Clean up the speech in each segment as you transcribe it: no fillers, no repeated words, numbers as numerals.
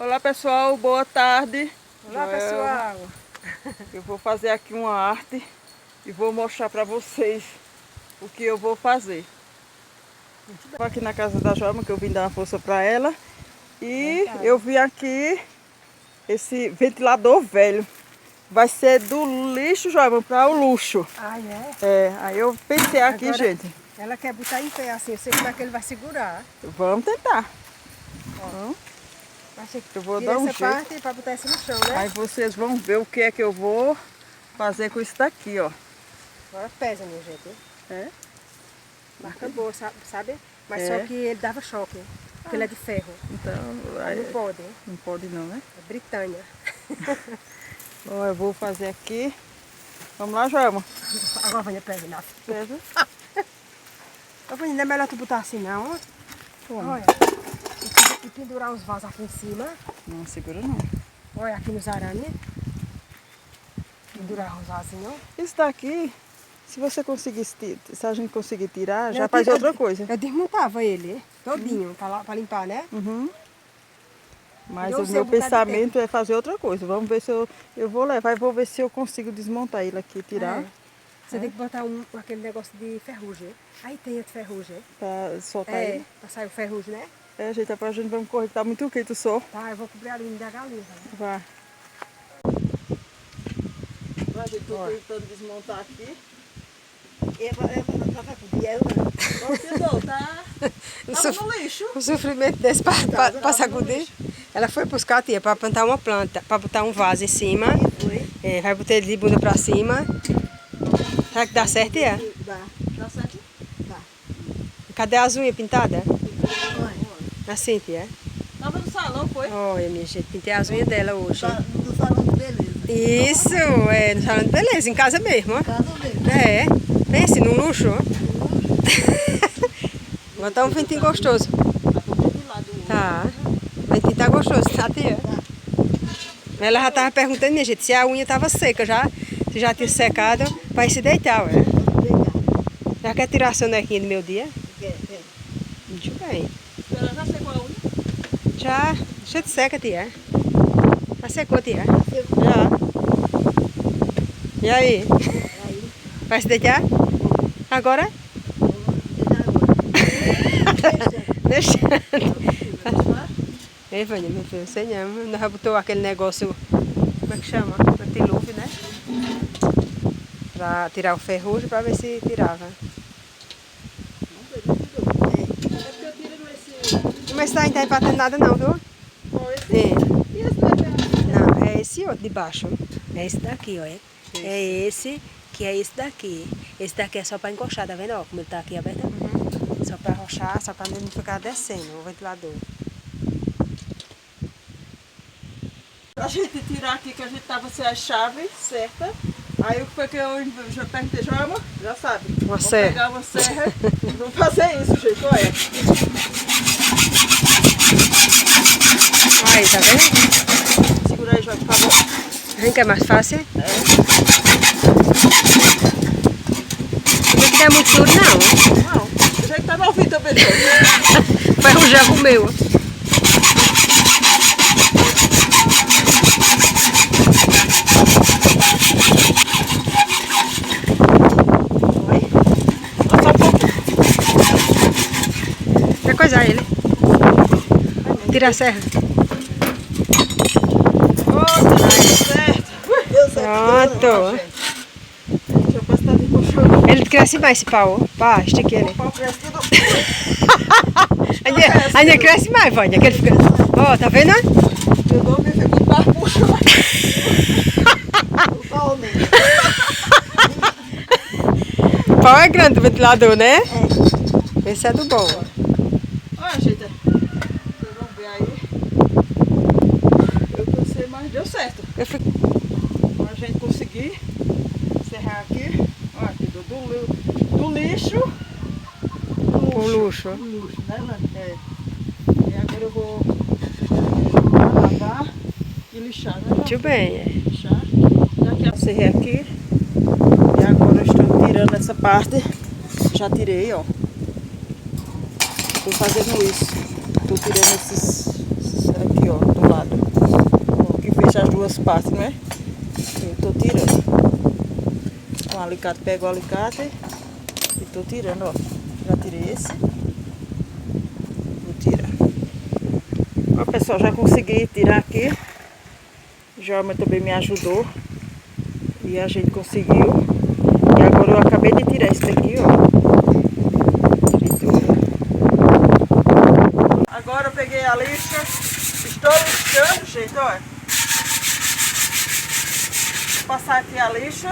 Olá pessoal, boa tarde. Olá pessoal. Eu vou fazer aqui uma arte e vou mostrar para vocês o que eu vou fazer. Estou aqui na casa da Joelma, que eu vim dar uma força para ela. E eu vi aqui esse ventilador velho. Vai ser do lixo, Joelma, para o luxo. Ah, é? É, aí eu pensei aqui, agora, gente. Ela quer botar em pé assim, eu sei como é que ele vai segurar. Vamos tentar. Ó. Eu vou dar um essa jeito. parte para botar esse no chão, né? Aí vocês vão ver o que é que eu vou fazer com isso daqui, ó. Agora pesa, minha gente. É? Marca boa, sabe? Mas É. só que ele dava choque, porque ele é de ferro. Então, Aí não pode. não pode não, né? É Britânia. Ó, eu vou fazer aqui. Vamos lá, Joelma. Agora Vânia pega, Nath. Pega. Vânia, não é melhor tu botar assim não, ó. Como? Olha. E pendurar os vasos aqui em cima. Não segura não. Olha, aqui nos arames. Pendurar os vasinhos. Isso daqui, se você conseguir, se a gente conseguir tirar, já Eu faz tiro- outra coisa. Eu desmontava ele todinho para limpar, né? Uhum. Mas Eu o sei meu um bocado de pensamento é fazer outra coisa. Vamos ver se eu vou levar e vou ver se eu consigo desmontar ele aqui, tirar. É. Você tem que botar aquele negócio de ferrugem. Aí tem a de ferrugem. Pra soltar É, ele. pra sair o ferrugem, né? É, gente, a gente vai correr, que tá muito quente o sol. Tá, eu vou cobrir a linha da galinha. Tá? Vai. A gente tô tentando desmontar aqui. Tava no lixo. O sofrimento desse para sacudir. Ela foi buscar a tia para plantar uma planta, para botar um vaso em cima. É, vai botar ele de bunda para cima. Será que dá certo, é? Dá. Dá certo? Dá. Cadê as unhas pintadas? Assim, tia. Tava no salão, foi? Olha, minha gente, pintei as unhas dela hoje. No salão de beleza. Isso, é no salão de beleza, em casa mesmo, ó. Casa mesmo. É, pense num luxo, ó. Vou botar um ventinho gostoso. Tá. O ventinho tá gostoso, tá, tia? Ela já tava perguntando, minha gente, se a unha tava seca já. Se já tinha secado, vai se deitar, ué. Já quer tirar a sonequinha do meu dia? Muito bem. Ela já secou a unha? Já, deixa de seca, tia. Já secou, tia? Já. E aí? Vai se deitar? Agora? Deixando. Ei, Vânia, meu filho, sei não. Nós já botou aquele negócio, como é que chama? Antiluve, né? Pra tirar o ferrugem, pra ver se tirava. Mas tá, não tá empatando nada não, viu? É. Não, é esse outro de baixo. É esse daqui, olha. É esse, que é esse daqui. Esse daqui é só pra encoxar, tá vendo? Ó, como ele tá aqui aberto. Só pra arrochar, só pra não ficar descendo o ventilador. Pra gente tirar aqui, que a gente tava sem a chave certa. Aí o que foi que eu já perguntei, Joelma? Já sabe. Vamos serra. pegar uma serra. Vamos fazer isso, gente, olha. Aí, tá vendo? Segura aí, Joelma, por favor. Vem que é mais fácil. Não é muito duro, não. Não, do jeito que tá novinho também, Joelma. Ferrujava o meu. Quer coisar ele? Tira a serra. Certo. Pronto. Deixa eu ver se tá de puxão. Ele cresce mais esse pau. Pá, estique ele. O pau cresce tudo. Ainda cresce mais, Vânia. Que ele fica... Ó, tá vendo? Eu dou meu filho, tá puxando. O pau é grande do ventilador, né? Esse é do bom. Olha, gente, vocês vão ver aí. Eu cansei, mas deu certo. Eu fico... Pra gente conseguir encerrar aqui. Olha, aqui do lixo. O luxo. Luxo, né, Vânia? É. E agora eu vou lavar e lixar, né? Muito bem, é. Lixar. Já que eu encerrei aqui. E agora eu estou tirando essa parte. Já tirei, ó. Estou fazendo isso. Estou tirando esses aqui, ó, do lado. duas partes, não é? Eu tô tirando. Com o alicate, pego o alicate e tô tirando, ó. Já tirei esse. Vou tirar. Ó, pessoal, já consegui tirar aqui. Joelma também me ajudou. E a gente conseguiu. E agora eu acabei de tirar esse daqui, ó. Agora eu peguei a lixa. Estou lixando, gente, olha. Vou passar aqui a lixa.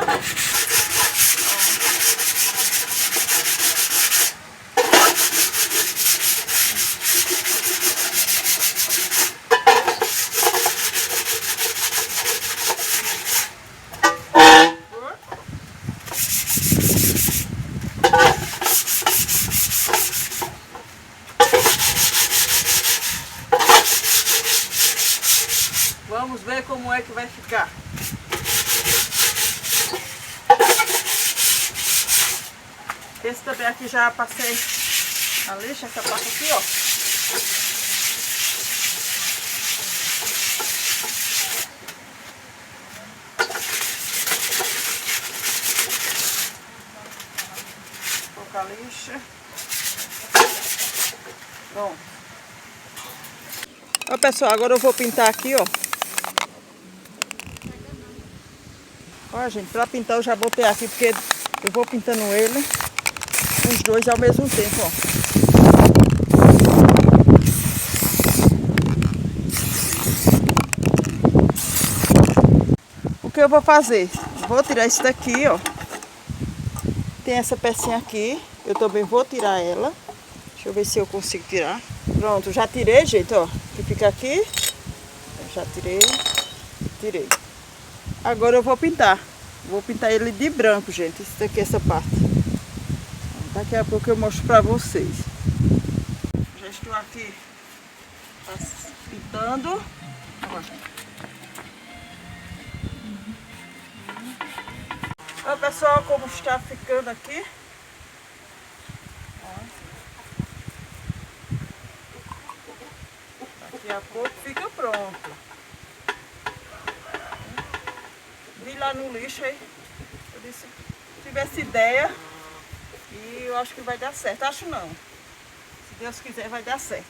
Vamos ver como é que vai ficar. Esse também aqui já passei a lixa, essa parte aqui, ó. Vou colocar a lixa. Pronto. Ó, pessoal, agora eu vou pintar aqui, ó. Ó, gente, pra pintar eu já botei aqui, porque eu vou pintando ele, os dois ao mesmo tempo, ó. O que eu vou fazer? Vou tirar isso daqui, ó. Tem essa pecinha aqui, eu também vou tirar ela. Deixa eu ver se eu consigo tirar. Pronto, já tirei, gente, ó. Que fica aqui. Já tirei. Tirei. Agora eu vou pintar. Vou pintar ele de branco, gente. Isso daqui, essa parte. Daqui a pouco eu mostro pra vocês. Já estou aqui pintando. Ó, pessoal, como está ficando aqui. Daqui a pouco fica pronto. Vi lá no lixo aí. Eu disse, se tivesse ideia, e eu acho que vai dar certo. Acho não. Se Deus quiser, vai dar certo.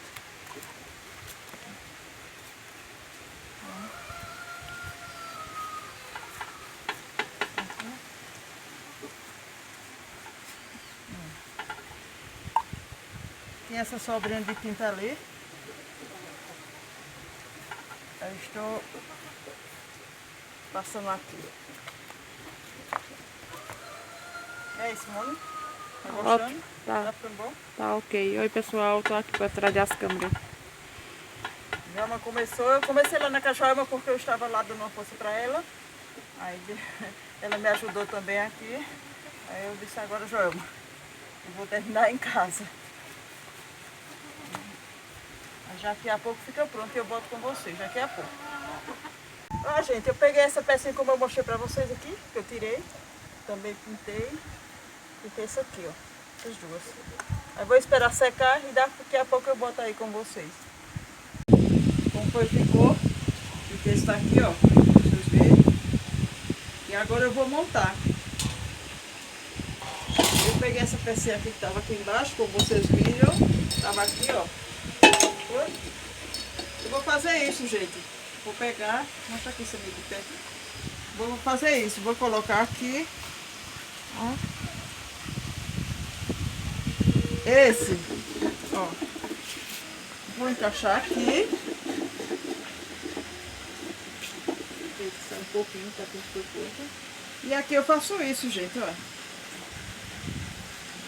Tem essa sobrinha de tinta ali. Eu estou passando aqui. É isso, Simone? Tá gostando? Tá. Tá ficando bom? Tá ok. Oi pessoal, tô aqui pra trás das câmeras. Joelma começou, eu comecei lá na Cachoeira porque eu estava lá dando uma força para ela. Aí ela me ajudou também aqui. Aí eu disse, agora Joelma, eu vou terminar em casa. Já daqui a pouco fica pronto e eu boto com vocês, daqui a pouco. Ó, gente, eu peguei essa pecinha como eu mostrei pra vocês aqui, que eu tirei. Também pintei. Pintei essa aqui, ó. Essas duas. Aí vou esperar secar e daqui a pouco eu boto aí com vocês. Como foi, ficou. Porque está aqui, ó. Pra vocês verem. E agora eu vou montar. Eu peguei essa pecinha aqui que tava aqui embaixo, como vocês viram. Tava aqui, ó. Eu vou fazer isso, gente. Vou pegar, mostra aqui esse amigo de perto. Vou fazer isso, vou colocar aqui. Ó. Esse, ó. Vou encaixar aqui. Tem que ser um pouquinho para que fique pouco. E aqui eu faço isso, gente, ó.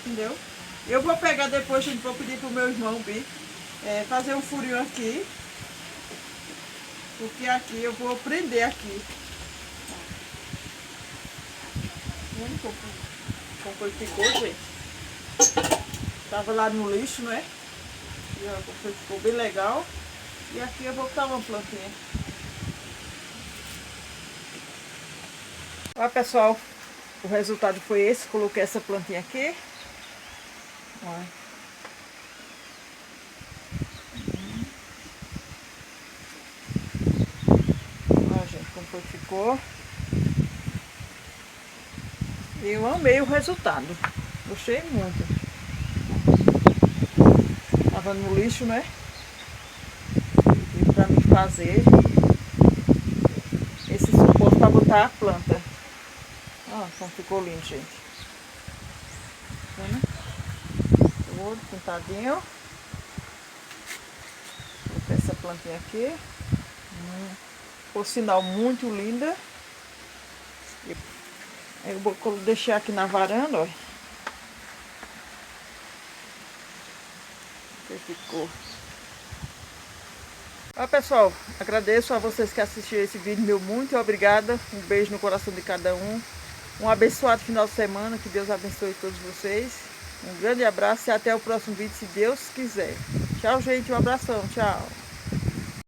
Entendeu? Eu vou pegar depois, gente, vou pedir pro meu irmão vir. Fazer um furinho aqui, porque aqui eu vou prender aqui. Como ele ficou, gente. Tava lá no lixo, né? E ó, ficou bem legal. E aqui eu vou botar uma plantinha. Ó, pessoal, o resultado foi esse. Coloquei essa plantinha aqui. Ó. foi que ficou. E eu amei o resultado. Gostei muito. Tava no lixo, né? E pra mim fazer esse suporte para botar a planta. Ó, como ficou lindo, gente. Tá vendo? Todo pintadinho. Vou botar essa plantinha aqui. Por sinal, muito linda. Eu vou deixar aqui na varanda, ó. Ficou. Ó, pessoal, agradeço a vocês que assistiram esse vídeo meu, muito obrigada. Um beijo no coração de cada um. Um abençoado final de semana, que Deus abençoe todos vocês. Um grande abraço e até o próximo vídeo, se Deus quiser. Tchau, gente, um abração, tchau.